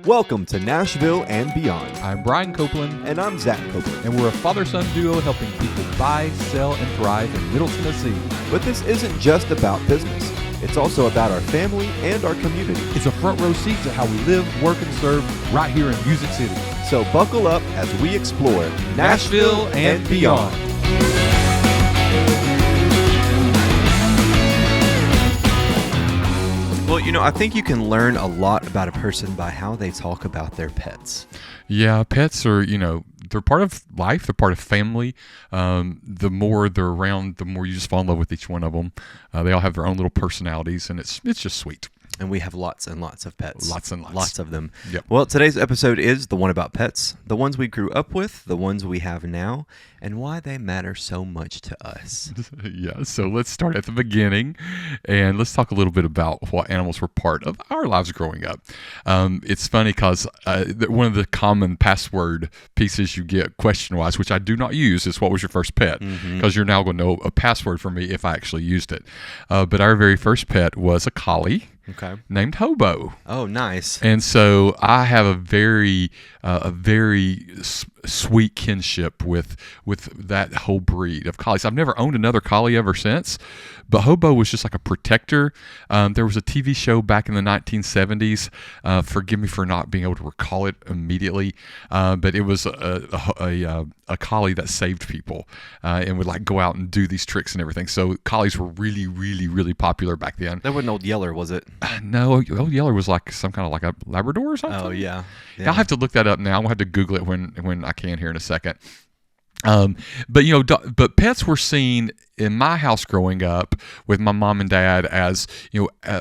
Welcome to Nashville and Beyond. I'm Brian Copeland. And I'm Zach Copeland. And we're a father-son duo helping people buy, sell, and thrive in Middle Tennessee. But this isn't just about business. It's also about our family and our community. It's a front row seat to how we live, work, and serve right here in Music City. So buckle up as we explore Nashville and Beyond. Well, I think you can learn a lot about a person by how they talk about their pets. Yeah, pets are, they're part of life. They're part of family. The more they're around, the more you just fall in love with each one of them. They all have their own little personalities, and it's just sweet. And we have lots and lots of pets. Lots and lots. Lots of them. Yep. Well, today's episode is the one about pets, the ones we grew up with, the ones we have now, and why they matter so much to us. Yeah, so let's start at the beginning, and let's talk a little bit about what animals were part of our lives growing up. It's funny because one of the common password pieces you get question-wise, which I do not use, is what was your first pet? Because you're now going to know a password for me if I actually used it. But our very first pet was a collie. Okay. Named Hobo. Oh, nice. And so I have a very sweet kinship with that whole breed of collies. I've never owned another collie ever since, but Hobo was just like a protector. There was a TV show back in the 1970s. Forgive me for not being able to recall it immediately, but it was a collie that saved people and would like go out and do these tricks and everything. So collies were really, really, really popular back then. That wasn't Old Yeller, was it? No, Old Yeller was like some kind of like a Labrador or something. Oh, yeah. I'll have to look that up now. I'm going to have to Google it when I can here in a second. But pets were seen in my house growing up with my mom and dad as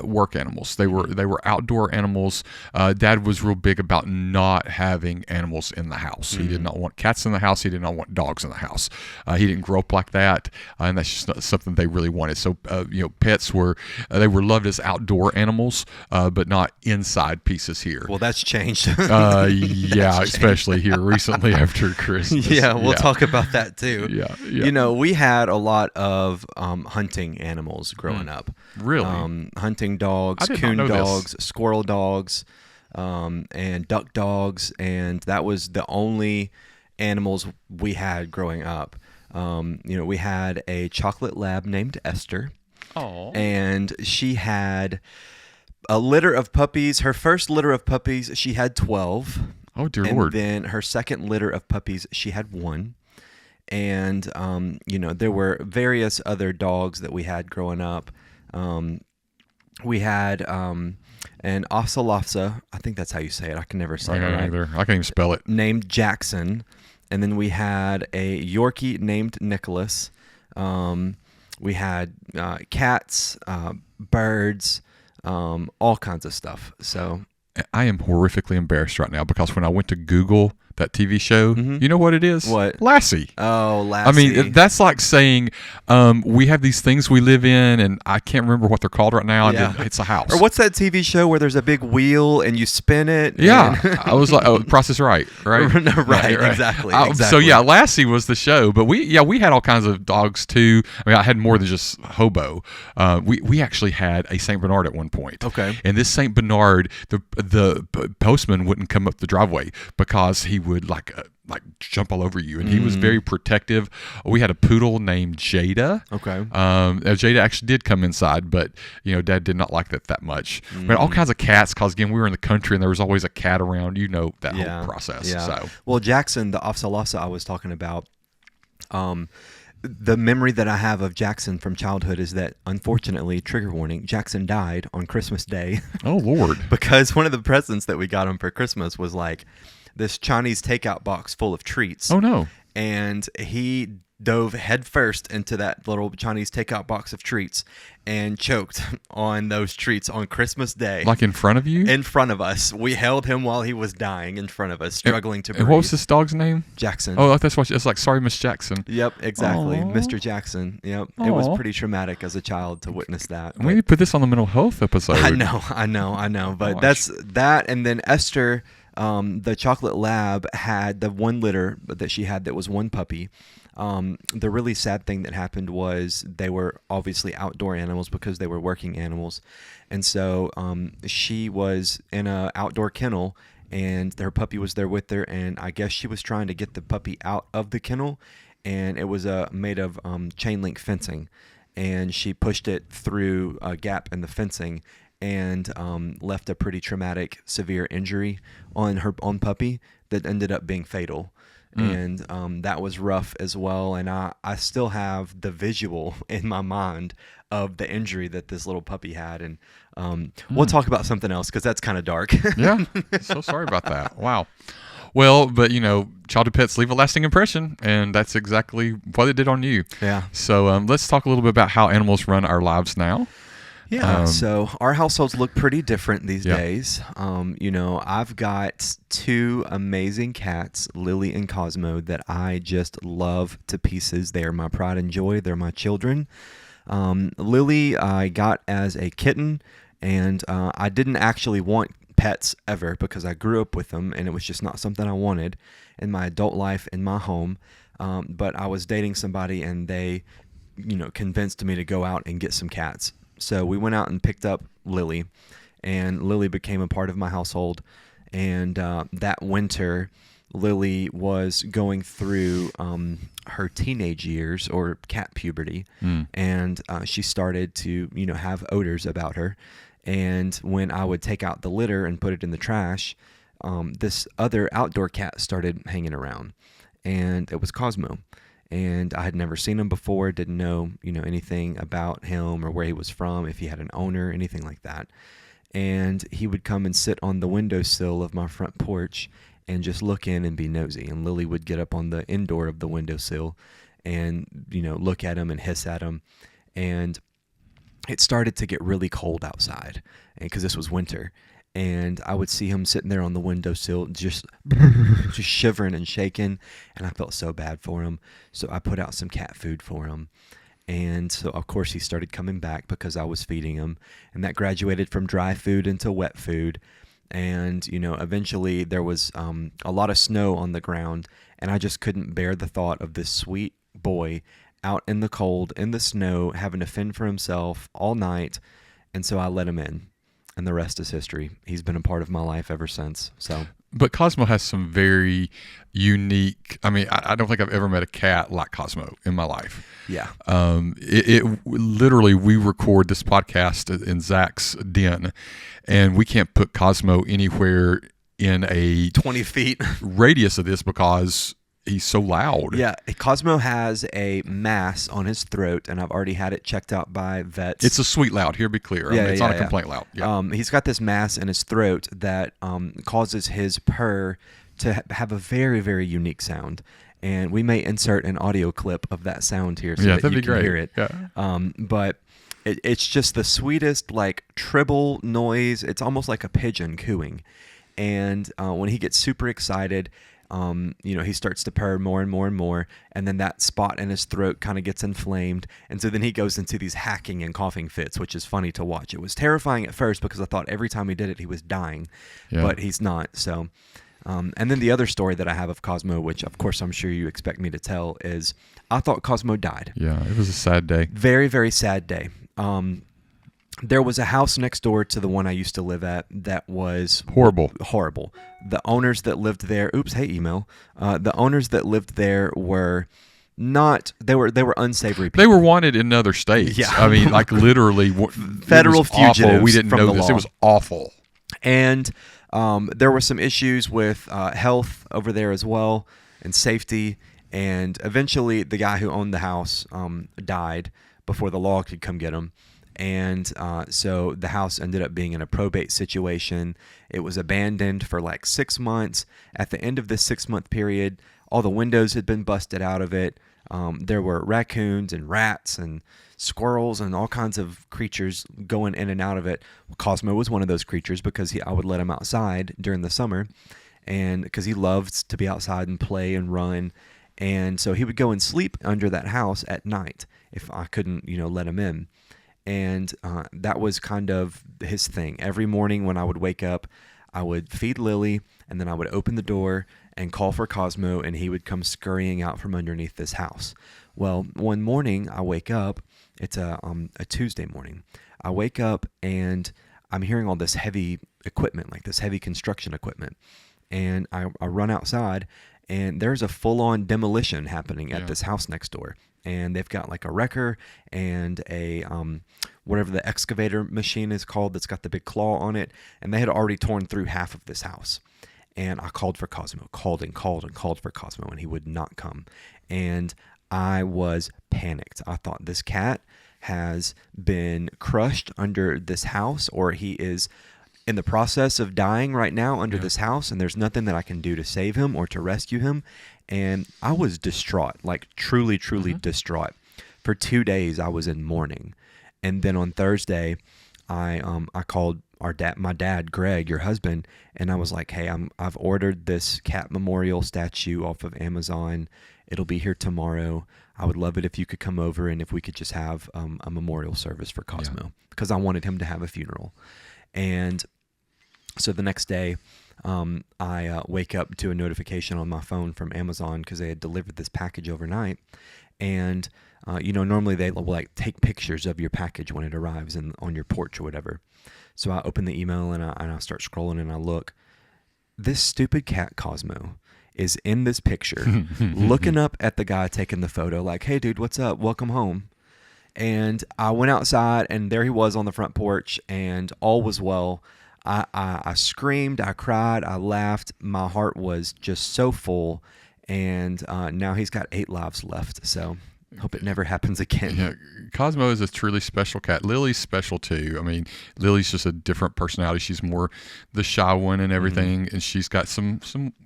work animals. They were outdoor animals. Dad was real big about not having animals in the house. He did not want cats in the house. He did not want dogs in the house. He didn't grow up like that, and that's just not something they really wanted. So pets were loved as outdoor animals, but not inside pieces here. Well, that's changed. Yeah, especially here recently after Christmas. Yeah, we'll talk about that too. Yeah. We had a lot of hunting animals growing up. Really? Hunting dogs, coon dogs, squirrel dogs, and duck dogs, and that was the only animals we had growing up. We had a chocolate lab named Esther. Oh. And she had a litter of puppies. Her first litter of puppies, she had 12. Oh, dear Lord. And then her second litter of puppies, she had 1. And, there were various other dogs that we had growing up. We had an Ocelotsa, I think that's how you say it. I can never say it right. Either. I can't even spell it. Named Jackson. And then we had a Yorkie named Nicholas. We had cats, birds, all kinds of stuff. So I am horrifically embarrassed right now because when I went to Google that TV show, you know what it is? What? Lassie. Oh, Lassie. I mean, that's like saying we have these things we live in, and I can't remember what they're called right now. Yeah. And it's a house. Or what's that TV show where there's a big wheel and you spin it? Yeah. I was like, Process Right? No, right, exactly. So yeah, Lassie was the show, but we had all kinds of dogs too. I mean, I had more than just Hobo. We actually had a Saint Bernard at one point. Okay. And this Saint Bernard, the postman wouldn't come up the driveway because he would like jump all over you, and he was very protective. We had a poodle named Jada. Okay. Jada actually did come inside, but Dad did not like that much. We had all kinds of cats because again we were in the country and there was always a cat around. That whole process. Yeah. So well, Jackson, the Ocelotsa I was talking about. The memory that I have of Jackson from childhood is that, unfortunately, trigger warning, Jackson died on Christmas Day. Oh, Lord. Because one of the presents that we got him for Christmas was like this Chinese takeout box full of treats. Oh, no. And he dove headfirst into that little Chinese takeout box of treats and choked on those treats on Christmas Day. Like in front of you? In front of us. We held him while he was dying in front of us, struggling to breathe. And what was this dog's name? Jackson. Oh, that's what it's like. Sorry, Miss Jackson. Yep, exactly. Aww. Mr. Jackson. Yep. It was pretty traumatic as a child to witness that. We need to put this on the mental health episode. I know. But that's that. And then Esther, the chocolate lab, had the one litter that she had that was one puppy. The really sad thing that happened was they were obviously outdoor animals because they were working animals. And so she was in an outdoor kennel, and her puppy was there with her, and I guess she was trying to get the puppy out of the kennel, and it was made of chain link fencing, and she pushed it through a gap in the fencing and left a pretty traumatic, severe injury on her own puppy that ended up being fatal. And that was rough as well. And I still have the visual in my mind of the injury that this little puppy had. And we'll talk about something else because that's kind of dark. Yeah. So sorry about that. Wow. Well, but childhood pets leave a lasting impression, and that's exactly what it did on you. Yeah. So let's talk a little bit about how animals run our lives now. Yeah, so our households look pretty different these Yeah. days. I've got two amazing cats, Lily and Cosmo, that I just love to pieces. They are my pride and joy. They're my children. Lily I got as a kitten, and I didn't actually want pets ever because I grew up with them, and it was just not something I wanted in my adult life in my home. But I was dating somebody, and they, convinced me to go out and get some cats. So we went out and picked up Lily, and Lily became a part of my household. And that winter, Lily was going through her teenage years, or cat puberty, and she started to, have odors about her. And when I would take out the litter and put it in the trash, this other outdoor cat started hanging around, and it was Cosmo. And I had never seen him before, didn't know, anything about him or where he was from, if he had an owner, anything like that. And he would come and sit on the windowsill of my front porch and just look in and be nosy. And Lily would get up on the indoor of the windowsill and, look at him and hiss at him. And it started to get really cold outside because this was winter. And I would see him sitting there on the windowsill, just shivering and shaking, and I felt so bad for him. So I put out some cat food for him. And so, of course, he started coming back because I was feeding him. And that graduated from dry food into wet food. And, eventually there was a lot of snow on the ground, and I just couldn't bear the thought of this sweet boy out in the cold, in the snow, having to fend for himself all night. And so I let him in. And the rest is history. He's been a part of my life ever since. But Cosmo has some very unique. I mean, I don't think I've ever met a cat like Cosmo in my life. Yeah. It literally, we record this podcast in Zach's den, and we can't put Cosmo anywhere in a 20 feet radius of this because he's so loud. Yeah, Cosmo has a mass on his throat, and I've already had it checked out by vets. It's a sweet loud. Here, be clear. It's not a complaint loud. Yeah. He's got this mass in his throat that causes his purr to have a very, very unique sound. And we may insert an audio clip of that sound here so that you can hear it. Yeah. But it's just the sweetest, like, treble noise. It's almost like a pigeon cooing. And when he gets super excited, he starts to purr more and more and more, and then that spot in his throat kind of gets inflamed, and so then he goes into these hacking and coughing fits, which is funny to watch. It was terrifying at first because I thought every time he did it, he was dying, but he's not. So, and then the other story that I have of Cosmo, which of course I'm sure you expect me to tell, is I thought Cosmo died. Yeah, it was a sad day. Very, very sad day. There was a house next door to the one I used to live at that was horrible. The owners that lived there, the owners that lived there were not, they were unsavory people. They were wanted in other states. Yeah. I mean, like literally federal fugitives. Awful. We didn't from know the this. law. It was awful. And there were some issues with health over there as well, and safety. And eventually the guy who owned the house died before the law could come get him. And so the house ended up being in a probate situation. It was abandoned for like 6 months. At the end of this 6-month period, all the windows had been busted out of it. There were raccoons and rats and squirrels and all kinds of creatures going in and out of it. Cosmo was one of those creatures because I would let him outside during the summer, and because he loved to be outside and play and run. And so he would go and sleep under that house at night if I couldn't, let him in. And that was kind of his thing. Every morning when I would wake up, I would feed Lily, and then I would open the door and call for Cosmo, and he would come scurrying out from underneath this house. Well, one morning I wake up. It's a Tuesday morning. I wake up and I'm hearing all this heavy equipment, like this heavy construction equipment. And I run outside, and there's a full-on demolition happening at this house next door. And they've got like a wrecker and a whatever the excavator machine is called that's got the big claw on it. And they had already torn through half of this house. And I called for Cosmo, called for Cosmo, and he would not come. And I was panicked. I thought, this cat has been crushed under this house, or he is in the process of dying right now under this house, and there's nothing that I can do to save him or to rescue him. And I was distraught, like truly distraught. For 2 days, I was in mourning. And then on Thursday, I called my dad, Greg, your husband, and I was like, hey, I've ordered this cat memorial statue off of Amazon. It'll be here tomorrow. I would love it if you could come over and if we could just have a memorial service for Cosmo, because I wanted him to have a funeral. And so the next day, I wake up to a notification on my phone from Amazon because they had delivered this package overnight. And, normally they will like take pictures of your package when it arrives on your porch or whatever. So I open the email and I start scrolling and I look. This stupid cat Cosmo is in this picture looking up at the guy taking the photo like, hey, dude, what's up? Welcome home. And I went outside and there he was on the front porch and all was well. I screamed, I cried, I laughed. My heart was just so full. And now he's got 8 lives left. So hope it never happens again. Yeah, Cosmo is a truly special cat. Lily's special too. I mean, Lily's just a different personality. She's more the shy one and everything, and she's got some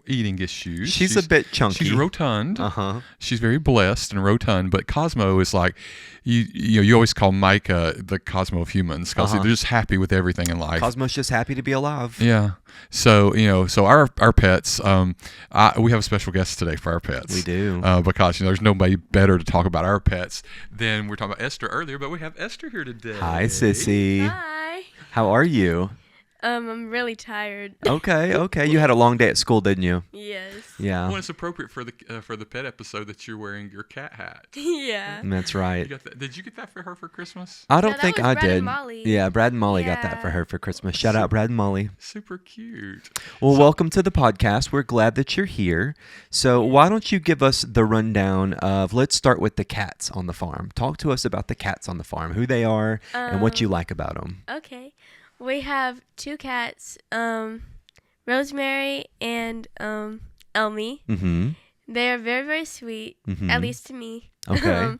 eating issues. She's a bit chunky. She's rotund. Uh-huh. She's very blessed and rotund. But Cosmo is like, you always call Micah the Cosmo of humans because they're just happy with everything in life. Cosmo's just happy to be alive. Yeah. So our pets. We have a special guest today for our pets. We do because there's nobody better to talk about our pets than we were talking about Esther earlier. But we have Esther here today. Hi, Sissy. Hi. How are you? I'm really tired. Okay. You had a long day at school, didn't you? Yes. Yeah. Well, it's appropriate for the pet episode that you're wearing your cat hat. Yeah. That's right. Did you get that for her for Christmas? I don't think I Brad did. And Molly. Yeah, Brad and Molly got that for her for Christmas. Shout out Brad and Molly. Super cute. Well, welcome to the podcast. We're glad that you're here. So why don't you give us the rundown of, let's start with the cats on the farm. Talk to us about the cats on the farm, who they are, and what you like about them. Okay. We have 2 cats, Rosemary and Elmy. Mm-hmm. They are very, very sweet, at least to me. Okay.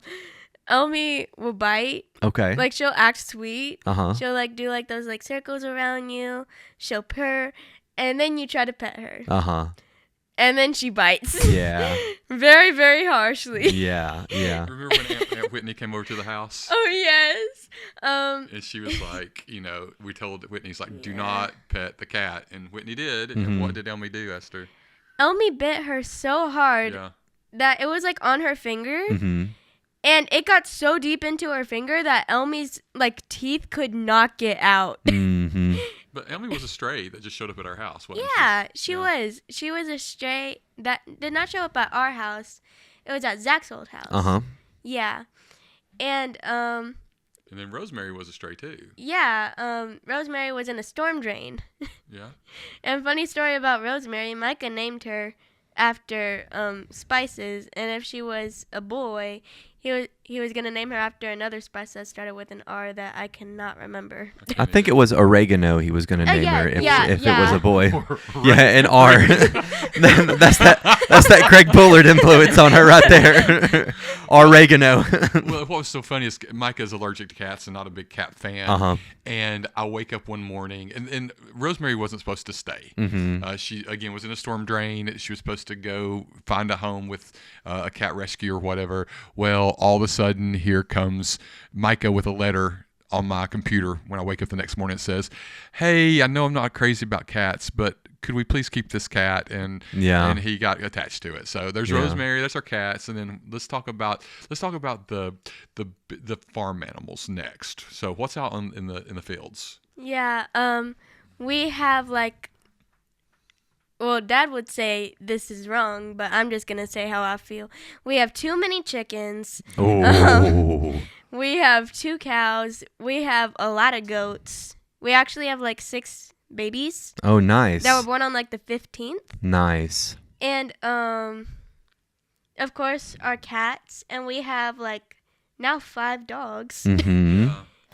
Elmy will bite. Okay. Like, she'll act sweet. Uh-huh. She'll, like, do, like, those, like, circles around you. She'll purr. And then you try to pet her. Uh-huh. And then she bites. Yeah. Very, very harshly. Yeah. Remember when Aunt Whitney came over to the house? Oh, yes. And she was like, we told Whitney's like, do not pet the cat. And Whitney did. And what did Elmy do, Esther? Elmy bit her so hard that it was like on her finger. Mm-hmm. And it got so deep into her finger that Elmy's like teeth could not get out. Mm-hmm. But Elmy was a stray that just showed up at our house, wasn't She was. She was a stray that did not show up at our house. It was at Zach's old house. Uh-huh. Yeah. And then Rosemary was a stray too. Yeah, Rosemary was in a storm drain. Yeah. And funny story about Rosemary, Micah named her after spices, and if she was a boy, he was gonna name her after another spice that started with an R that I cannot remember. I think it was oregano he was going to name her if it was a boy. Yeah, an R. that's that Craig Bullard influence on her right there. Oregano. Well, what was so funny is Micah's allergic to cats and not a big cat fan. Uh-huh. And I wake up one morning, and Rosemary wasn't supposed to stay. Mm-hmm. She, again, was in a storm drain. She was supposed to go find a home with a cat rescue or whatever. Well, all of a sudden, here comes Micah with a letter on my computer when I wake up the next morning. It says, hey, I know I'm not crazy about cats, but could we please keep this cat? And he got attached to it. So there's Rosemary, that's our cats, and then let's talk about the farm animals next. So what's out in the fields? Yeah, we have Dad would say this is wrong, but I'm just gonna say how I feel. We have too many chickens. Oh. We have 2 cows. We have a lot of goats. we actually have like 6 babies Oh, nice. that were born on like the 15th. Nice. And of course our cats, and we have like now 5 dogs. Mm-hmm.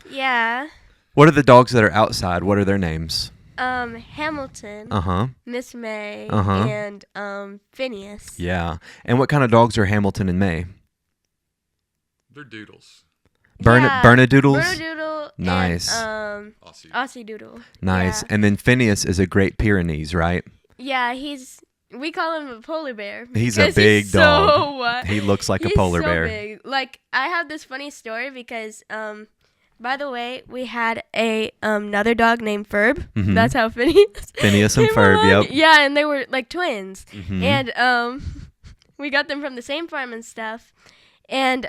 Yeah. What are the dogs that are outside? What are their names? Hamilton, Uh-huh. Miss May, Uh-huh. and Phineas. Yeah. And what kind of dogs are Hamilton and May? They're doodles. Bernedoodles? Bernedoodle. Nice. And Aussie. Aussie Doodle. Nice. Yeah. And then Phineas is a Great Pyrenees, right? Yeah, we call him a polar bear. He's a because big he's dog. So what? He looks like a He's polar so bear. Big. Like, I have this funny story because by the way, we had another dog named Ferb. Mhm. That's how Phineas. Phineas and came Ferb, along. yep. Yeah, and they were like twins. Mhm. And we got them from the same farm and stuff. And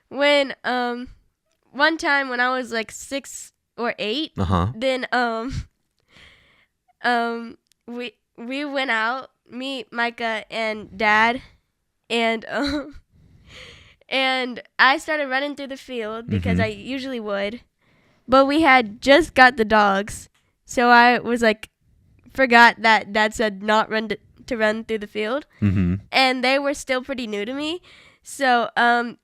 when one time when I was like 6 or 8, Uh-huh. then we went out, me, Micah, and Dad, and and I started running through the field because Mhm. I usually would, but we had just got the dogs, so I was like, forgot that Dad said not to run through the field, Mm-hmm. and they were still pretty new to me, so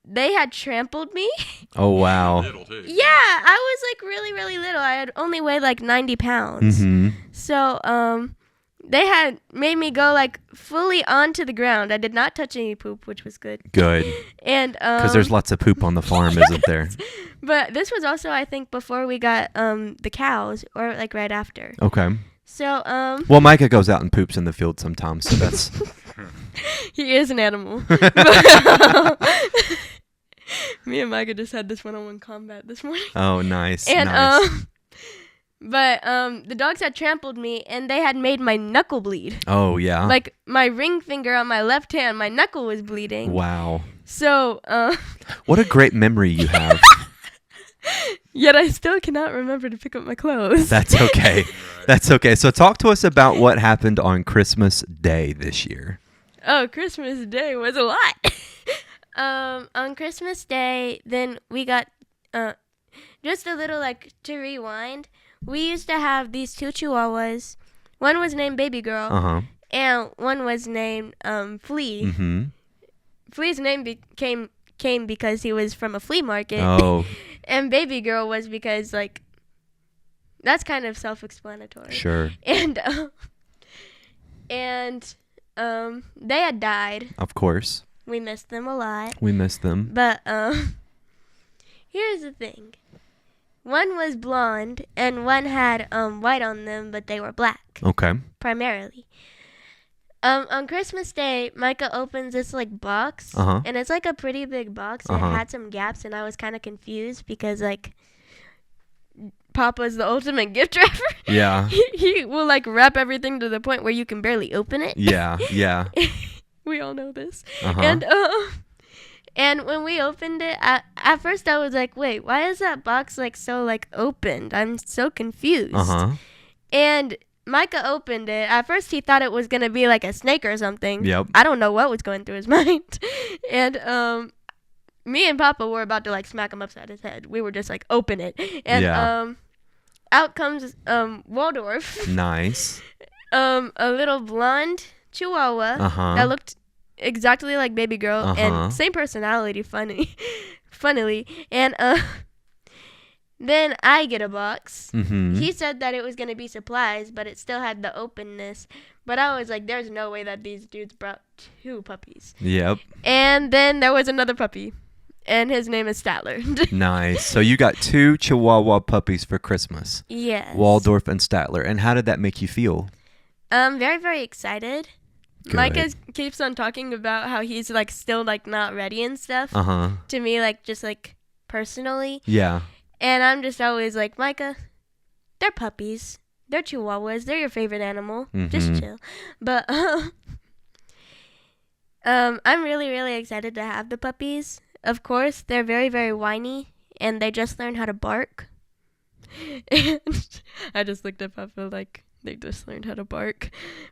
they had trampled me. Oh, wow. Little too. Yeah, I was like really, really little. I had only weighed like 90 pounds. Mm-hmm. So they had made me go like fully onto the ground. I did not touch any poop, which was good. Good. And Because there's lots of poop on the farm, isn't there? but this was also, I think, before we got the cows, or like right after. Okay. So Well, Micah goes out and poops in the field sometimes, so that's... he is an animal. Me and Micah just had this one-on-one combat this morning. Oh, nice. And nice. but the dogs had trampled me, and they had made my knuckle bleed. Oh, yeah. Like my ring finger on my left hand, my knuckle was bleeding. Wow. So What a great memory you have. yet I still cannot remember to pick up my clothes. That's okay. That's okay. So talk to us about what happened on Christmas Day this year. Oh, Christmas Day was a lot. On Christmas Day, then we got just a little like to rewind. We used to have these 2 chihuahuas. One was named Baby Girl, Uh-huh. and one was named Flea. Mm-hmm. Flea's name came because he was from a flea market. Oh, And Baby Girl was because, like, that's kind of self-explanatory. sure. And they had died. Of course. We missed them a lot. We miss them. But here's the thing. One was blonde, and one had white on them, but they were black, Okay. primarily. On Christmas Day, Micah opens this like box, Uh-huh. and it's like a pretty big box. Uh-huh. It had some gaps, and I was kind of confused because like Papa's the ultimate gift wrapper. Yeah. He will like wrap everything to the point where you can barely open it. Yeah. Yeah. We all know this. Uh-huh. And when we opened it, at first I was like, wait, why is that box like so like opened? I'm so confused. Uh-huh. And Micah opened it. At first he thought it was going to be like a snake or something. Yep. I don't know what was going through his mind. And me and Papa were about to like smack him upside his head. We were just like, open it. And Yeah. out comes Waldorf. Nice. A little blonde chihuahua Uh-huh. that looked exactly like Baby Girl, Uh-huh. and same personality, funnily. And then I get a box. Mm-hmm. He said that it was going to be supplies, but it still had the openness. But I was like, there's no way that these dudes brought 2 puppies. Yep. And then there was another puppy, and his name is Statler. Nice. So you got 2 Chihuahua puppies for Christmas. Yes. Waldorf and Statler. And how did that make you feel? Very, very excited. Good. Micah keeps on talking about how he's like still like not ready and stuff. Uh-huh. To me, like just like personally. Yeah. And I'm just always like, Micah, they're puppies. They're chihuahuas. They're your favorite animal. Just Mhm. chill. But I'm really, really excited to have the puppies. Of course, they're very, very whiny, and they just learned how to bark. And I just looked at Papa like, they just learned how to bark,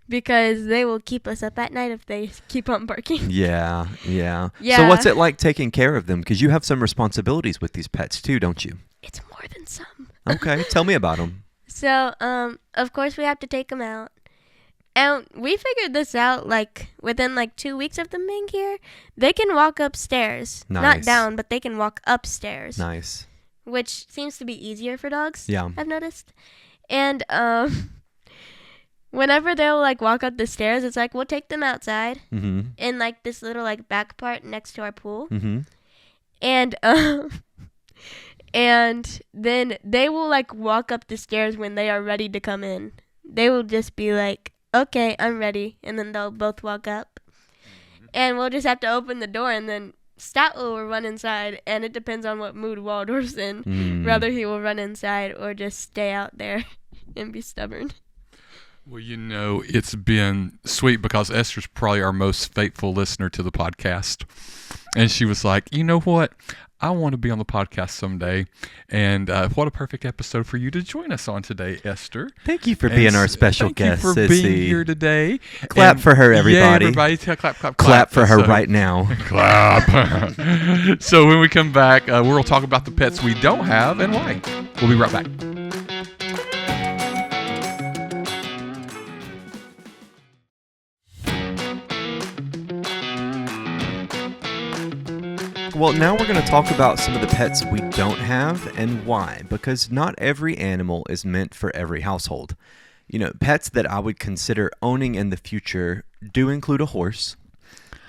because they will keep us up at night if they keep on barking. Yeah. Yeah. Yeah. So what's it like taking care of them? Because you have some responsibilities with these pets too, don't you? It's more than some. Okay, tell me about them. So, of course we have to take them out. And we figured this out, like, within, like, 2 weeks of them being here. They can walk upstairs. Not Nice. down, but they can walk upstairs. Nice. Which seems to be easier for dogs, Yeah. I've noticed. And, whenever they'll, like, walk up the stairs, it's like, we'll take them outside Mm-hmm. in, like, this little, like, back part next to our pool. Mm-hmm. And, and then they will, like, walk up the stairs when they are ready to come in. They will just be like, okay, I'm ready. And then they'll both walk up. And we'll just have to open the door, and then Statler will run inside. And it depends on what mood Waldorf's in. Whether he will run inside or just stay out there and be stubborn. Well, it's been sweet because Esther's probably our most faithful listener to the podcast. And she was like, you know what? I want to be on the podcast someday. And what a perfect episode for you to join us on today, Esther. Thank you for being our special guest, Thank you for Sissy. being here today. Clap for her, everybody. Yeah, everybody. Clap, clap. Clap for her So- right now. Clap. So when we come back, we'll talk about the pets we don't have and why. We'll be right back. Well, now we're going to talk about some of the pets we don't have and why. Because not every animal is meant for every household. Pets that I would consider owning in the future do include a horse.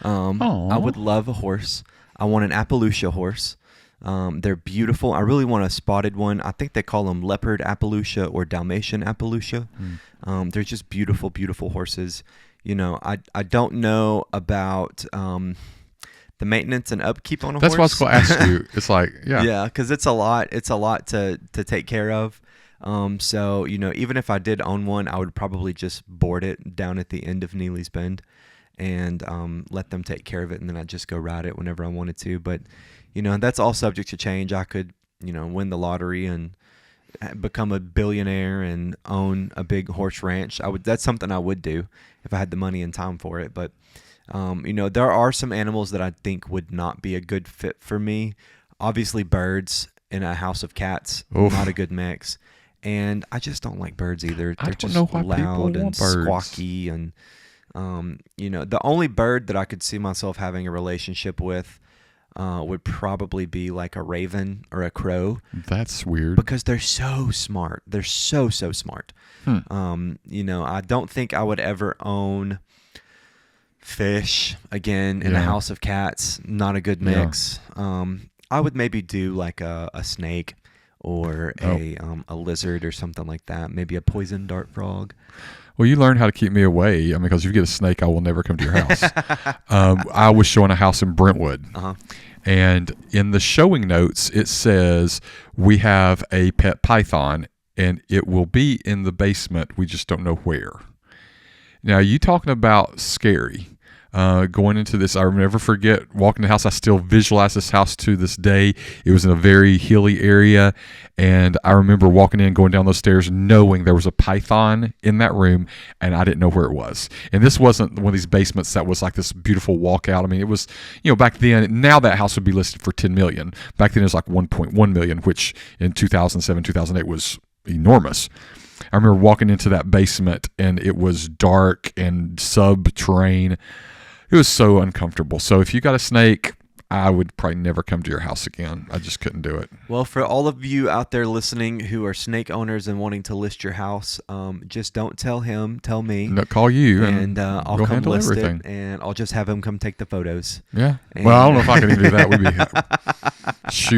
I would love a horse. I want an Appaloosa horse. They're beautiful. I really want a spotted one. I think they call them leopard Appaloosa or Dalmatian Appaloosa. They're just beautiful, beautiful horses. I don't know about the maintenance and upkeep on a That's horse. what I was going to ask you. It's like, yeah. Yeah, because it's a lot. It's a lot to take care of. So, even if I did own one, I would probably just board it down at the end of Neely's Bend and let them take care of it, and then I'd just go ride it whenever I wanted to. But, that's all subject to change. I could, win the lottery and become a billionaire and own a big horse ranch. That's something I would do if I had the money and time for it. But, there are some animals that I think would not be a good fit for me. Obviously, birds in a house of cats, Oof. not a good mix. And I just don't like birds either. I They're don't just know why people loud and want birds. squawky. And, the only bird that I could see myself having a relationship with would probably be like a raven or a crow. That's weird. Because they're so smart. They're so smart. I don't think I would ever own fish again in a house of cats. Not a good mix. I would maybe do like a snake or a lizard or something like that. Maybe a poison dart frog. Well, you learned how to keep me away. I mean, because if you get a snake, I will never come to your house. I was showing a house in Brentwood. And in the showing notes, it says we have a pet python, and it will be in the basement. We just don't know where. Now, you talking about scary. Going into this, I'll never forget walking the house. I still visualize this house to this day. It was in a very hilly area, and I remember walking in, going down those stairs, knowing there was a python in that room, and I didn't know where it was. And this wasn't one of these basements that was like this beautiful walkout. I mean, it was, back then. Now that house would be listed for $10 million. Back then, it was like $1.1 million, which in 2007, 2008 was enormous. I remember walking into that basement, and it was dark and subterranean. It was so uncomfortable. So if you got a snake, I would probably never come to your house again. I just couldn't do it. Well, for all of you out there listening who are snake owners and wanting to list your house, just don't tell him, tell me. No, call you, and I'll go come handle list everything. it, and I'll just have him come take the photos. Yeah. And Well, I don't know if I can even do that. We'd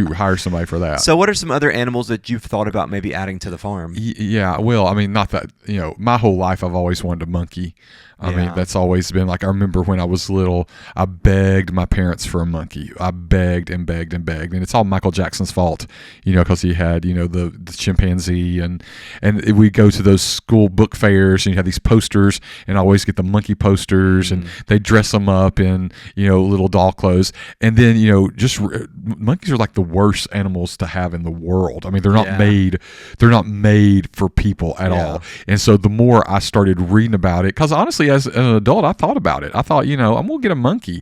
be hire somebody for that. So what are some other animals that you've thought about maybe adding to the farm? Yeah, well, I mean, not that, my whole life I've always wanted a monkey. I mean, that's always been like, I remember when I was little, I begged my parents for a monkey. I begged and begged and begged. And it's all Michael Jackson's fault, because he had, the chimpanzee. And we go to those school book fairs and you have these posters, and I always get the monkey posters, and they dress them up in, little doll clothes. And then, monkeys are like the worst animals to have in the world. I mean, they're not Yeah. made. They're not made for people at Yeah. all. And so the more I started reading about it, because honestly, as an adult, I thought about it. I thought, I'm gonna get a monkey,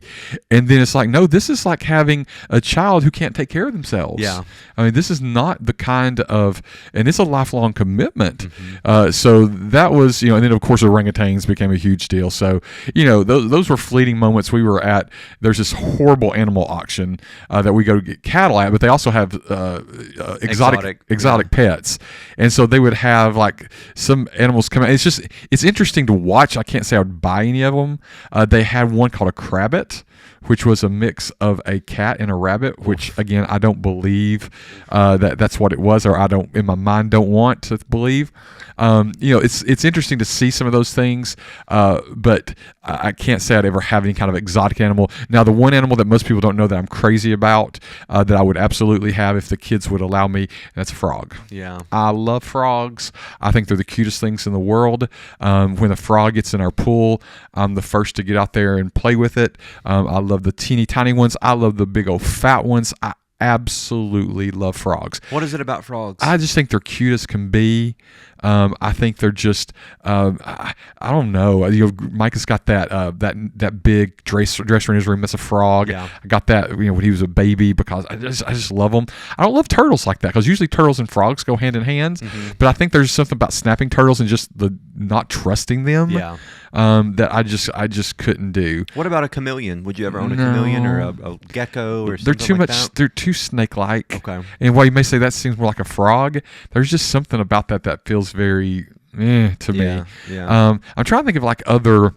and then it's like, no, this is like having a child who can't take care of themselves. Yeah. I mean, this is not the kind of, and it's a lifelong commitment. Mm-hmm. So that was, and then of course orangutans became a huge deal. So, those were fleeting moments. We were at, there's this horrible animal auction that we go to get cattle at, but they also have exotic pets. And so they would have like some animals come out. It's interesting to watch. I can't say I would buy any of them. They had one called a crabbit, which was a mix of a cat and a rabbit, which again, I don't believe that's what it was, or I don't, in my mind, don't want to believe. It's interesting to see some of those things, but I can't say I'd ever have any kind of exotic animal. Now, the one animal that most people don't know that I'm crazy about, that I would absolutely have if the kids would allow me, that's a frog. Yeah. I love frogs. I think they're the cutest things in the world. When a frog gets in our pool, I'm the first to get out there and play with it. I love the teeny tiny ones. I love the big old fat ones. I absolutely love frogs. What is it about frogs? I just think they're cute as can be. I think they're just, I don't know. Micah's got that big dresser in his room that's a frog. Yeah. I got that when he was a baby because I just love them. I don't love turtles like that because usually turtles and frogs go hand in hand. Mm-hmm. But I think there's something about snapping turtles and just the not trusting them. Yeah. That I just couldn't do. What about a chameleon? Would you ever own a chameleon or a gecko or something They're too like much. that? They're too snake-like. Okay. And while you may say that seems more like a frog, there's just something about that feels very to me. Yeah. I'm trying to think of like other.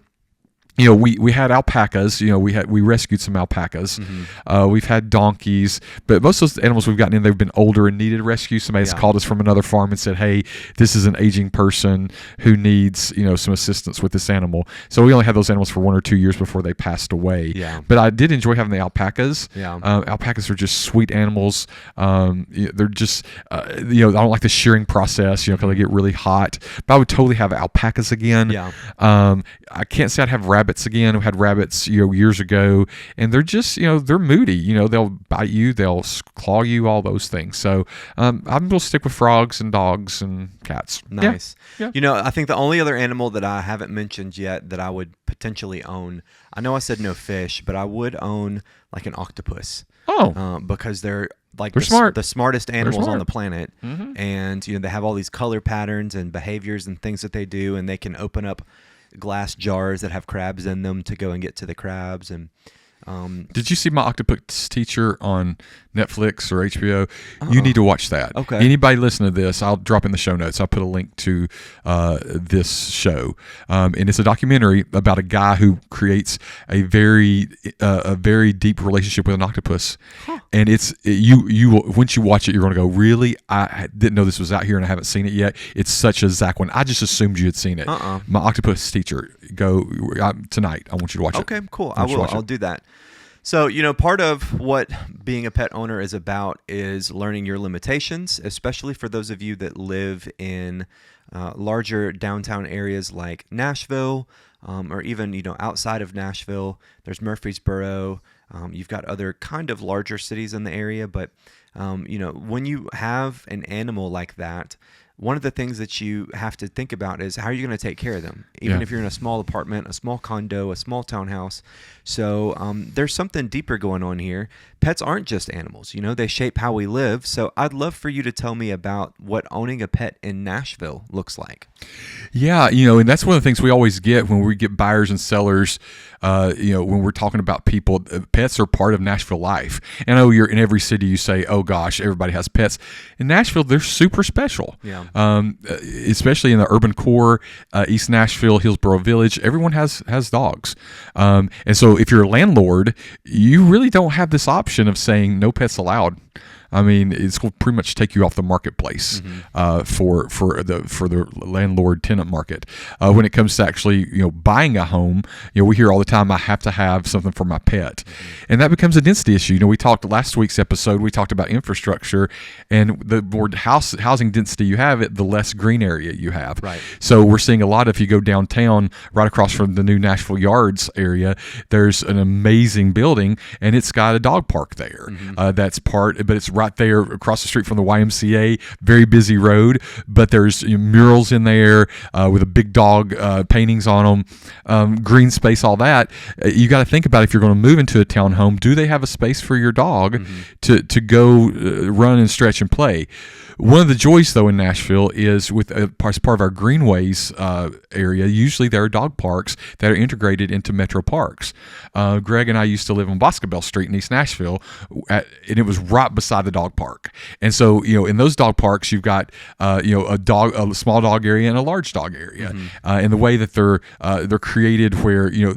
We had alpacas. We rescued some alpacas. Mm-hmm. We've had donkeys, but most of those animals we've gotten in, they've been older and needed rescue. Somebody's called us from another farm and said, "Hey, this is an aging person who needs some assistance with this animal." So we only had those animals for 1 or 2 years before they passed away. Yeah. But I did enjoy having the alpacas. Yeah. Alpacas are just sweet animals. They're just I don't like the shearing process. Because they get really hot. But I would totally have alpacas again. Yeah. I can't say I'd have rabbits again. We had rabbits, years ago, and they're just, they're moody. They'll bite you, they'll claw you, all those things. So I'm going to stick with frogs and dogs and cats. Nice. Yeah. I think the only other animal that I haven't mentioned yet that I would potentially own, I know I said no fish, but I would own like an octopus. Oh. Because they're like They're smart. the smartest animals smart. on the planet. Mm-hmm. And, they have all these color patterns and behaviors and things that they do, and they can open up glass jars that have crabs in them to go and get to the crabs. And did you see My Octopus Teacher on Netflix or HBO? You need to watch that. Okay. Anybody listening to this, I'll drop in the show notes. I'll put a link to this show, and it's a documentary about a guy who creates a very deep relationship with an octopus. Huh. And you once you watch it, you're going to go, really? I didn't know this was out here, and I haven't seen it yet. It's such a Zach one. I just assumed you had seen it. My Octopus Teacher. Go tonight. I want you to watch it. Okay, cool. I will. I'll do that. So, part of what being a pet owner is about is learning your limitations, especially for those of you that live in larger downtown areas like Nashville, or even, outside of Nashville. There's Murfreesboro. You've got other kind of larger cities in the area. But, when you have an animal like that, one of the things that you have to think about is how are you going to take care of them, even if you're in a small apartment, a small condo, a small townhouse. So there's something deeper going on here. Pets aren't just animals, they shape how we live. So I'd love for you to tell me about what owning a pet in Nashville looks like. Yeah, and that's one of the things we always get when we get buyers and sellers, when we're talking about people. Pets are part of Nashville life. And I know you're in every city, you say, oh gosh, everybody has pets. In Nashville, they're super special. Yeah. Especially in the urban core, East Nashville, Hillsborough Village, everyone has dogs. And so if you're a landlord, you really don't have this option of saying no pets allowed. I mean, it's going to pretty much take you off the marketplace for the landlord tenant market. When it comes to actually buying a home, we hear all the time, I have to have something for my pet, and that becomes a density issue. We talked last week's episode. We talked about infrastructure, and the more housing density you have, the less green area you have. Right. So we're seeing a lot. If you go downtown, right across from the new Nashville Yards area, there's an amazing building, and it's got a dog park there. But it's right there across the street from the YMCA. Very busy road, but there's murals in there with a big dog paintings on them, green space, all that. You got to think about if you're going to move into a townhome, do they have a space for your dog to go run and stretch and play? One of the joys, though, in Nashville is as part of our greenways area, usually there are dog parks that are integrated into metro parks. Greg and I used to live on Boscobel Street in East Nashville, and it was right beside the dog park. And so, in those dog parks, you've got, a small dog area and a large dog area. And the way that they're created where, you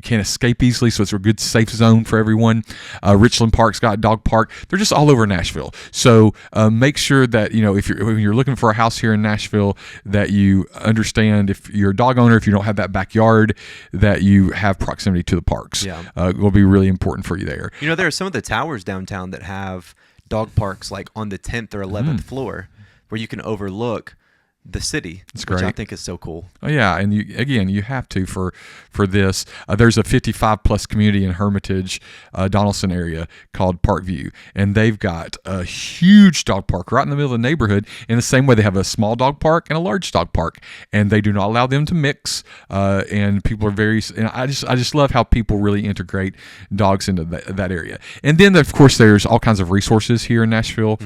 can't escape easily, so it's a good safe zone for everyone. Richland Park's got a dog park. They're just all over Nashville. So make sure that when you're looking for a house here in Nashville, that you understand, if you're a dog owner, if you don't have that backyard, that you have proximity to the parks. It will be really important for you there. There are some of the towers downtown that have dog parks like on the 10th or 11th floor, where you can overlook the city, which I think is so cool. Oh yeah, and you have to for this. There's a 55 plus community in Hermitage, Donaldson area called Parkview, and they've got a huge dog park right in the middle of the neighborhood. In the same way, they have a small dog park and a large dog park, and they do not allow them to mix. And people are and I just love how people really integrate dogs into that area. And then of course there's all kinds of resources here in Nashville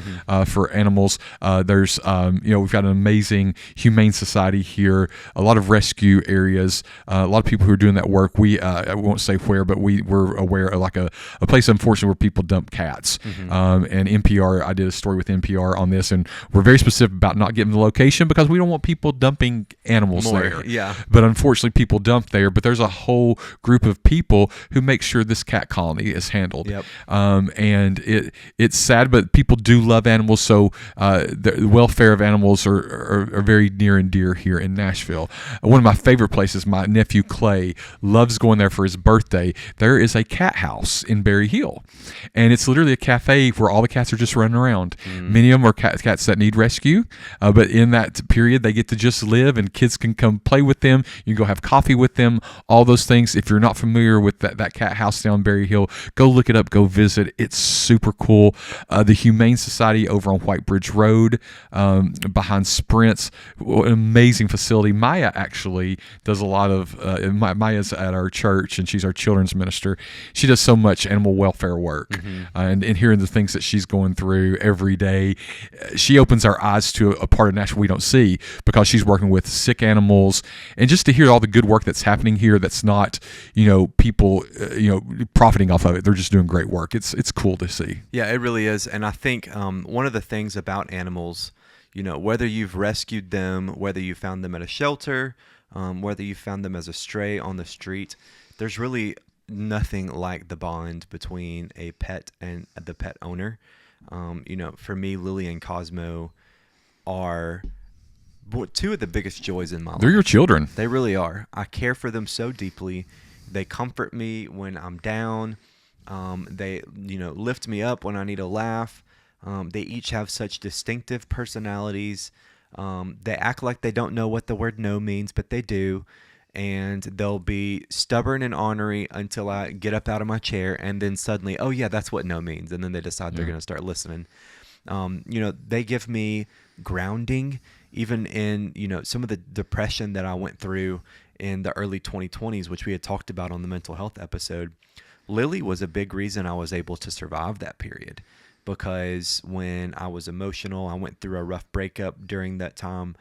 for animals. There's we've got an amazing humane society here, a lot of rescue areas, a lot of people who are doing that work. I won't say where, but we're aware of like a place, unfortunately, where people dump cats. And NPR, I did a story with NPR on this, and we're very specific about not giving the location because we don't want people dumping animals there. Yeah. But unfortunately, people dump there. But there's a whole group of people who make sure this cat colony is handled. Yep. And it's sad, but people do love animals, so the welfare of animals are very near and dear here in Nashville. One of my favorite places, my nephew Clay loves going there for his birthday. There is a cat house in Berry Hill, and it's literally a cafe where all the cats are just running around. Many of them are cats that need rescue, but in that period they get to just live, and kids can come play with them. You can go have coffee with them, all those things. If you're not familiar with that cat house down Berry Hill, go look it up, go visit. It's super cool. The Humane Society over on White Bridge Road, behind Sprint's, an amazing facility. Maya actually does a lot of Maya's at our church, and she's our children's minister. She does so much animal welfare work, and hearing the things that she's going through every day, she opens our eyes to a part of Nashville we don't see, because she's working with sick animals, and just to hear all the good work that's happening here, that's not people profiting off of it. They're just doing great work. It's cool to see. Yeah, it really is. And I think one of the things about animals, whether you've rescued them, whether you found them at a shelter, whether you found them as a stray on the street, there's really nothing like the bond between a pet and the pet owner. For me, Lily and Cosmo are two of the biggest joys in my life. They're your children. They really are. I care for them so deeply. They comfort me when I'm down. They, lift me up when I need a laugh. They each have such distinctive personalities. They act like they don't know what the word no means, but they do. And they'll be stubborn and ornery until I get up out of my chair, and then suddenly, oh yeah, that's what no means. And then they decide they're going to start listening. They give me grounding, even in, some of the depression that I went through in the early 2020s, which we had talked about on the mental health episode. Lily was a big reason I was able to survive that period. Because when I was emotional, I went through a rough breakup during that time.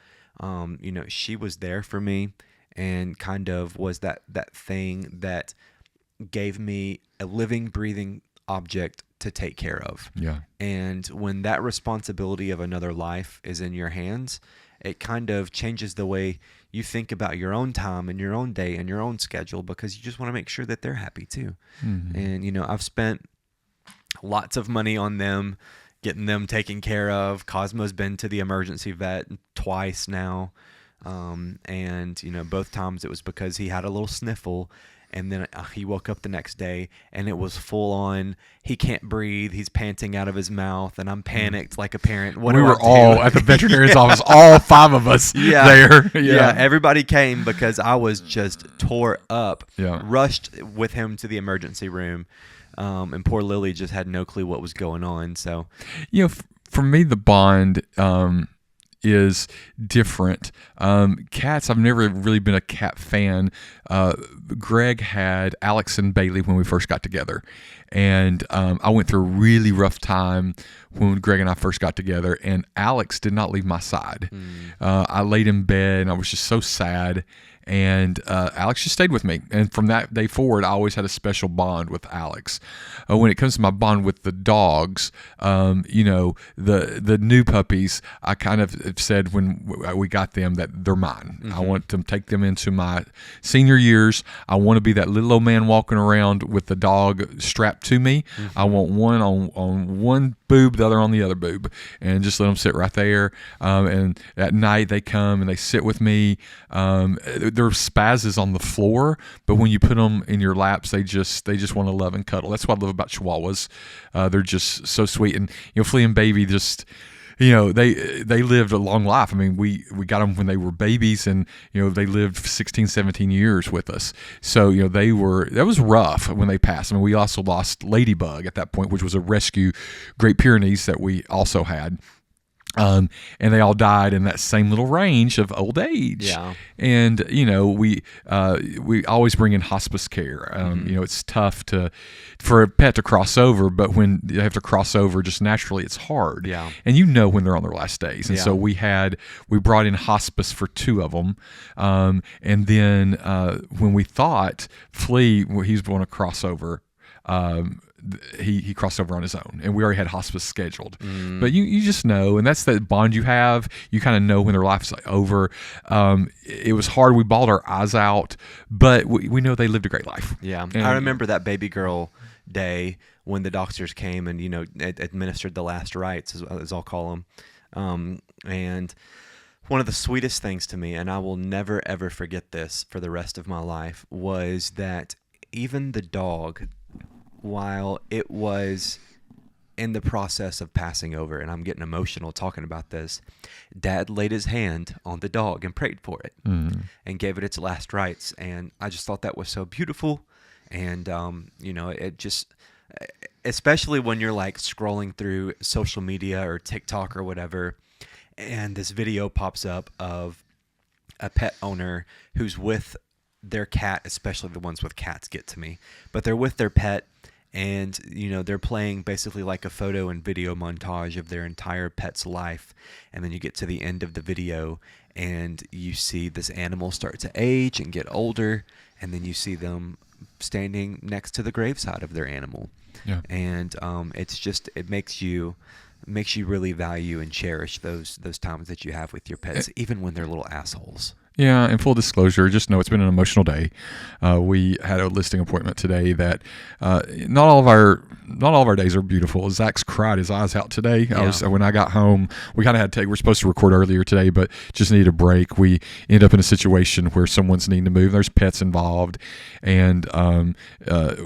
She was there for me, and kind of was that thing that gave me a living, breathing object to take care of. Yeah. And when that responsibility of another life is in your hands, it kind of changes the way you think about your own time and your own day and your own schedule, because you just want to make sure that they're happy too. And, I've spent lots of money on them, getting them taken care of. Cosmo's been to the emergency vet twice now. And, both times it was because he had a little sniffle. And then he woke up the next day, and it was full on. He can't breathe. He's panting out of his mouth, and I'm panicked like a parent. What we do I were do? all at the veterinarian's office, all 5 of us there. Yeah, everybody came because I was just tore up. Yeah. Rushed with him to the emergency room, and poor Lily just had no clue what was going on. So, for me, the bond is different. Cats, I've never really been a cat fan. Greg had Alex and Bailey when we first got together. And I went through a really rough time when Greg and I first got together, and Alex did not leave my side. I laid in bed, and I was just so sad. And Alex just stayed with me. And from that day forward, I always had a special bond with Alex. When it comes to my bond with the dogs, the new puppies, I kind of have said when we got them that they're mine. I want to take them into my senior years. I want to be that little old man walking around with the dog strapped to me. I want one on one boob, the other on the other boob, and just let them sit right there. And at night they come and they sit with me. They're spazzes on the floor, but when you put them in your laps, they just want to love and cuddle. That's what I love about Chihuahuas. They're just so sweet. And Flea and Baby just, they lived a long life. I mean, we got them when they were babies, and they lived 16, 17 years with us. So that was rough when they passed. I mean, we also lost Ladybug at that point, which was a rescue Great Pyrenees that we also had. And they all died in that same little range of old age. Yeah. And we always bring in hospice care. It's tough for a pet to cross over, but when they have to cross over just naturally, it's hard. Yeah. And when they're on their last days. And so we brought in hospice for 2 of them. And then when we thought Flea, he's going to cross over, he crossed over on his own, and we already had hospice scheduled. But you just know, and that's the bond you have. You kind of know when their life's over. It was hard. We bawled our eyes out, but we know they lived a great life. Yeah. And I remember that baby girl day when the doctors came and, administered the last rites, as I'll call them. And one of the sweetest things to me, and I will never, ever forget this for the rest of my life, was that even the dog, while it was in the process of passing over, and I'm getting emotional talking about this, Dad laid his hand on the dog and prayed for it and gave it its last rites. And I just thought that was so beautiful. And, it just, especially when you're like scrolling through social media or TikTok or whatever, and this video pops up of a pet owner who's with their cat, especially the ones with cats get to me, but they're with their pet. And, they're playing basically like a photo and video montage of their entire pet's life. And then you get to the end of the video and you see this animal start to age and get older. And then you see them standing next to the graveside of their animal. Yeah. And it makes you really value and cherish those times that you have with your pets, even when they're little assholes. Yeah, and full disclosure, just know it's been an emotional day. We had a listing appointment today that not all of our days are beautiful. Zach's cried his eyes out today. Yeah. When I got home, we kind of had to we're supposed to record earlier today, but just needed a break. We ended up in a situation where someone's needing to move. There's pets involved, and when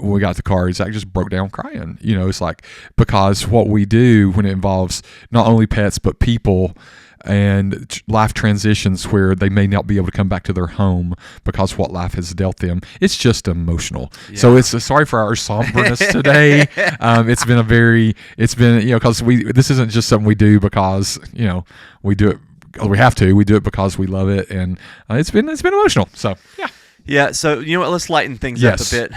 we got to the car, Zach just broke down crying. It's like, because what we do when it involves not only pets but people, and life transitions where they may not be able to come back to their home because what life has dealt them, it's just emotional. Yeah. So it's sorry for our somberness today. It's been because this isn't just something we do because we do it. We have to. We do it because we love it, and it's been emotional. So yeah. Yeah, so what? Let's lighten things up a bit.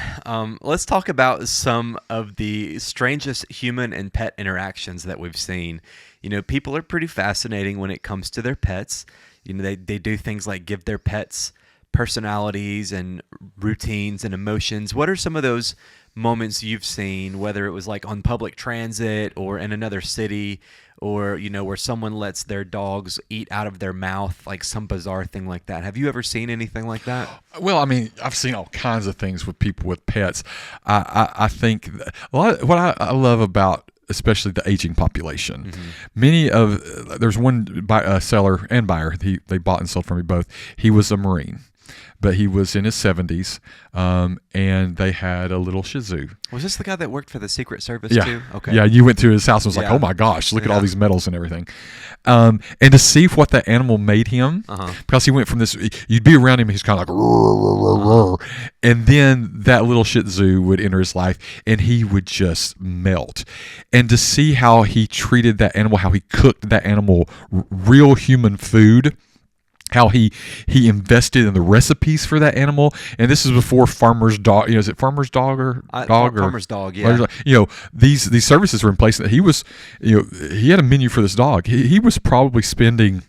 Let's talk about some of the strangest human and pet interactions that we've seen. People are pretty fascinating when it comes to their pets. They do things like give their pets personalities and routines and emotions. What are some of those moments you've seen, whether it was like on public transit or in another city, or where someone lets their dogs eat out of their mouth, like some bizarre thing like that? Have you ever seen anything like that? Well, I mean, I've seen all kinds of things with people with pets. I think what I love about especially the aging population. Many of there's one seller and buyer. They bought and sold from me both. He was a Marine, but he was in his 70s, and they had a little Shih Tzu. Was this the guy that worked for the Secret Service Yeah. too? Okay. Yeah, you went to his house and was like, Yeah. oh my gosh, look at all these medals and everything. And to see what the animal made him, because he went from this, you'd be around him, he's kind of like, roar, roar, roar, roar. And then that little Shih Tzu would enter his life and he would just melt. And to see how he treated that animal, how he cooked that animal real human food, how he invested in the recipes for that animal, and this is before Farmer's Dog. Is it Farmer's Dog or dog? Farmer's Dog, yeah. These services were in place. That he was, he had a menu for this dog. He was probably spending,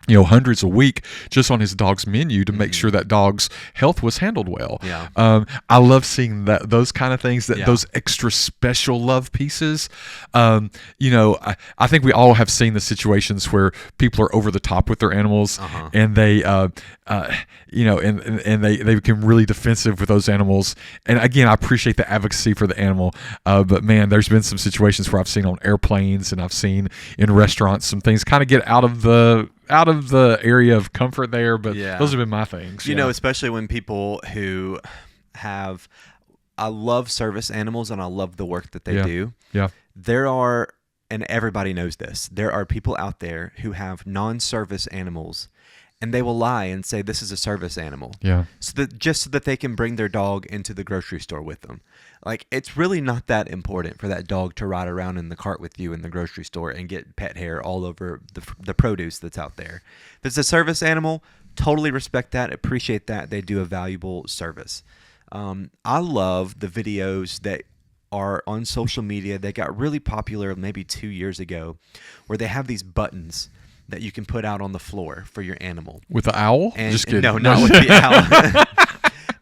hundreds a week just on his dog's menu to make sure that dog's health was handled well. Yeah. I love seeing those kind of things, those extra special love pieces. I think we all have seen the situations where people are over the top with their animals, and they, they become really defensive with those animals. And again, I appreciate the advocacy for the animal, but man, there's been some situations where I've seen on airplanes and I've seen in restaurants some things kind of get out of the area of comfort there, but those have been my things. Especially when people who have, I love service animals and I love the work that they do. Yeah. There are, and everybody knows this, there are people out there who have non-service animals and they will lie and say this is a service animal. Yeah. So that they can bring their dog into the grocery store with them. Like, it's really not that important for that dog to ride around in the cart with you in the grocery store and get pet hair all over the produce that's out there. If it's a service animal, totally respect that, appreciate that. They do a valuable service. I love the videos that are on social media. They got really popular maybe 2 years ago, where they have these buttons that you can put out on the floor for your animal. With the owl? And, Just kidding. No, not with the owl.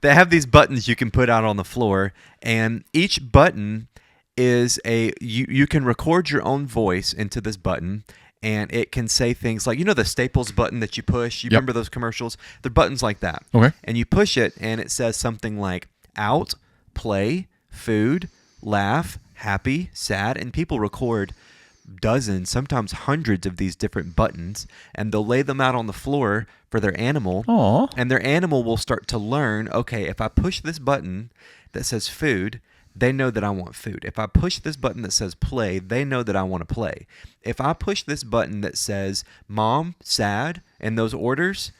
They have these buttons you can put out on the floor, and each button is you can record your own voice into this button, and it can say things like, the Staples button that you push. You remember those commercials? They're buttons like that. Okay. And you push it, and it says something like out, play, food, laugh, happy, sad, and people record dozens, sometimes hundreds of these different buttons, and they'll lay them out on the floor for their animal. Aww. And their animal will start to learn, okay, if I push this button that says food, they know that I want food. If I push this button that says play, they know that I want to play. If I push this button that says mom, sad, and those orders,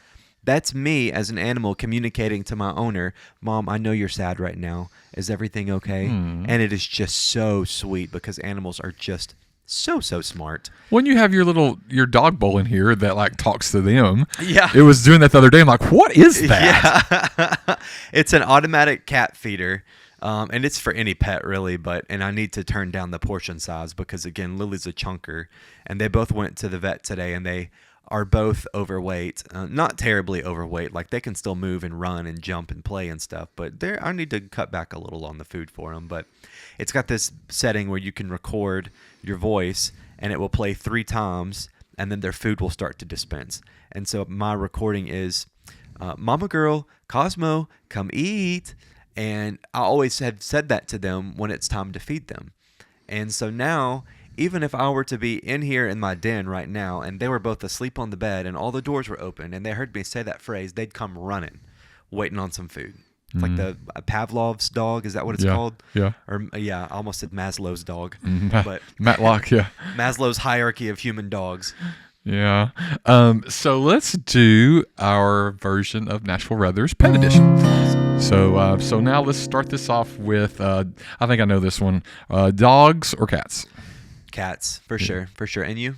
that's me as an animal communicating to my owner, Mom, I know you're sad right now. Is everything okay? And it is just so sweet because animals are just so smart. When you have your dog bowl in here that talks to them, it was doing that the other day. I'm like, what is that? Yeah. It's an automatic cat feeder, and it's for any pet really. And I need to turn down the portion size because again, Lily's a chunker, and they both went to the vet today, and they are both overweight, not terribly overweight. Like, they can still move and run and jump and play and stuff, but I need to cut back a little on the food for them. But it's got this setting where you can record your voice and it will play 3 times, and then their food will start to dispense. And so my recording is, Mama girl, Cosmo, come eat. And I always have said that to them when it's time to feed them. And so now, even if I were to be in here in my den right now and they were both asleep on the bed and all the doors were open and they heard me say that phrase, they'd come running, waiting on some food. It's like the Pavlov's dog. Is that what it's called? Yeah. Or I almost said Maslow's dog. But Matlock, yeah. Maslow's hierarchy of human dogs. Yeah. So let's do our version of Nashville Weather's Pet Edition. So now let's start this off with, I think I know this one, dogs or cats? Cats, for sure. And you?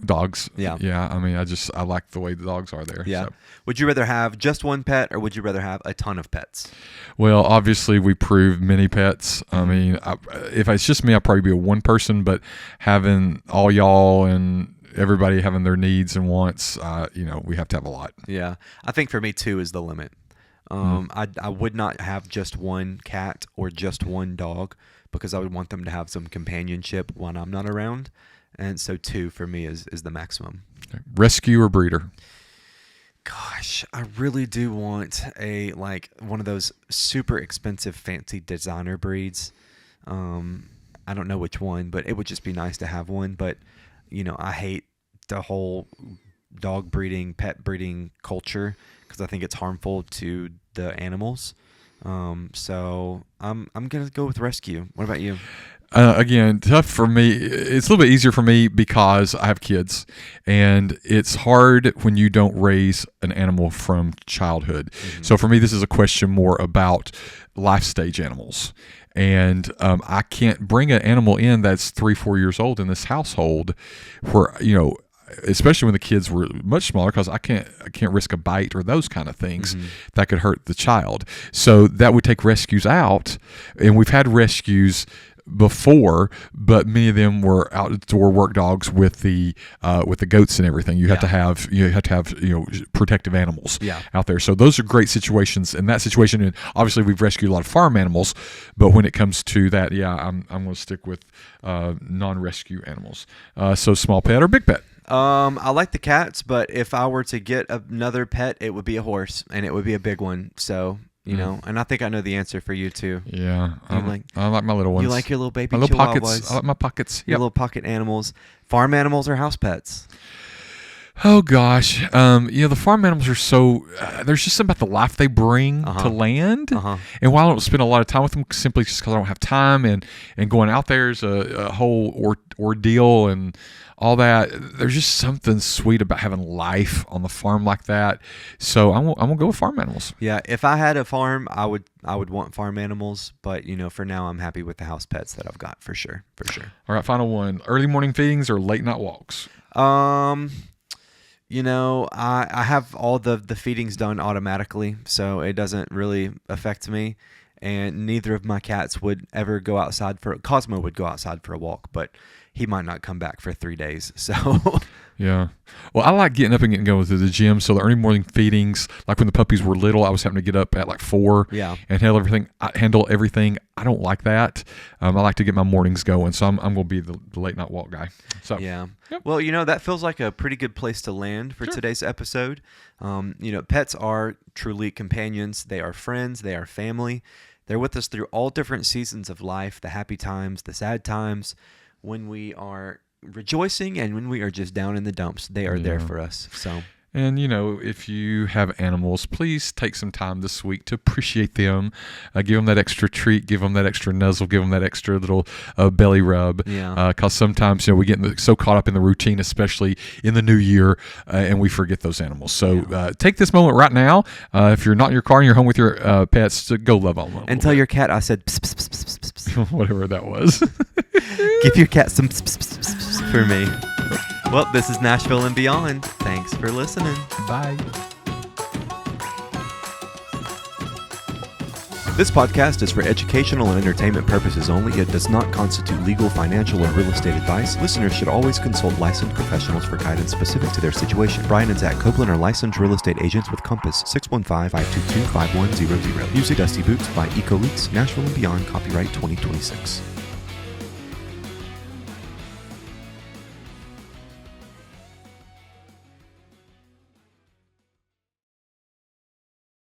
Dogs. Yeah. Yeah. I mean, I like the way the dogs are there. Yeah. So. Would you rather have just one pet or would you rather have a ton of pets? Well, obviously we proved many pets. I mean, if it's just me, I'd probably be a one person, but having all y'all and everybody having their needs and wants, we have to have a lot. Yeah. I think for me 2 is the limit. I would not have just one cat or just one dog because I would want them to have some companionship when I'm not around. And so 2 for me is the maximum. Rescue or breeder? Gosh, I really do want one of those super expensive fancy designer breeds. I don't know which one, but it would just be nice to have one. But, I hate the whole dog breeding, pet breeding culture because I think it's harmful to the animals. So I'm going to go with rescue. What about you? Again, tough for me. It's a little bit easier for me because I have kids, and it's hard when you don't raise an animal from childhood. Mm-hmm. So for me, this is a question more about life stage animals. And I can't bring an animal in that's 3-4 years old in this household where, especially when the kids were much smaller, because I can't risk a bite or those kind of things that could hurt the child. So that would take rescues out, and we've had rescues before, but many of them were outdoor work dogs with the goats and everything. You have to have protective animals out there. So those are great situations in that situation. And obviously we've rescued a lot of farm animals, but when it comes to that, I'm going to stick with non-rescue animals. So small pet or big pet. I like the cats, but if I were to get another pet, it would be a horse, and it would be a big one. So. And I think I know the answer for you too. Yeah, I like my little ones. You like your little baby my little chihuahuas. Pockets. I like my pockets. Your little pocket animals. Farm animals or house pets? Oh gosh, the farm animals are so. There's just something about the life they bring to land, and while I don't spend a lot of time with them, simply just because I don't have time, and going out there is a whole ordeal and all that. There's just something sweet about having life on the farm like that. So I'm gonna go with farm animals. Yeah, if I had a farm, I would want farm animals, but for now I'm happy with the house pets that I've got for sure. All right, final one: early morning feedings or late night walks? I have all the feedings done automatically, so it doesn't really affect me. And neither of my cats would ever go outside Cosmo would go outside for a walk, but he might not come back for 3 days. So yeah. Well, I like getting up and getting going to the gym. So the early morning feedings, like when the puppies were little, I was having to get up at like 4 and handle everything. I don't like that. I like to get my mornings going. So I'm going to be the late night walk guy. So yeah. Yep. Well, that feels like a pretty good place to land for today's episode. Pets are truly companions. They are friends. They are family. They're with us through all different seasons of life, the happy times, the sad times, when we are rejoicing and when we are just down in the dumps. They are there for us. So. And, if you have animals, please take some time this week to appreciate them. Give them that extra treat, give them that extra nuzzle, give them that extra little belly rub. Yeah. Because sometimes, we get so caught up in the routine, especially in the new year, and we forget those animals. So take this moment right now. If you're not in your car and you're home with your pets, go love on them. And tell your cat I said pss, pss, pss, pss, pss, pss. Whatever that was. Give your cat some pss, pss, pss, pss, pss for me. Well, this is Nashville and Beyond. Thanks for listening. Bye. This podcast is for educational and entertainment purposes only. It does not constitute legal, financial, or real estate advice. Listeners should always consult licensed professionals for guidance specific to their situation. Brian and Zach Copeland are licensed real estate agents with Compass 615-522-5100. Music Dusty Boots by Eco Leaks, Nashville and Beyond, copyright 2026.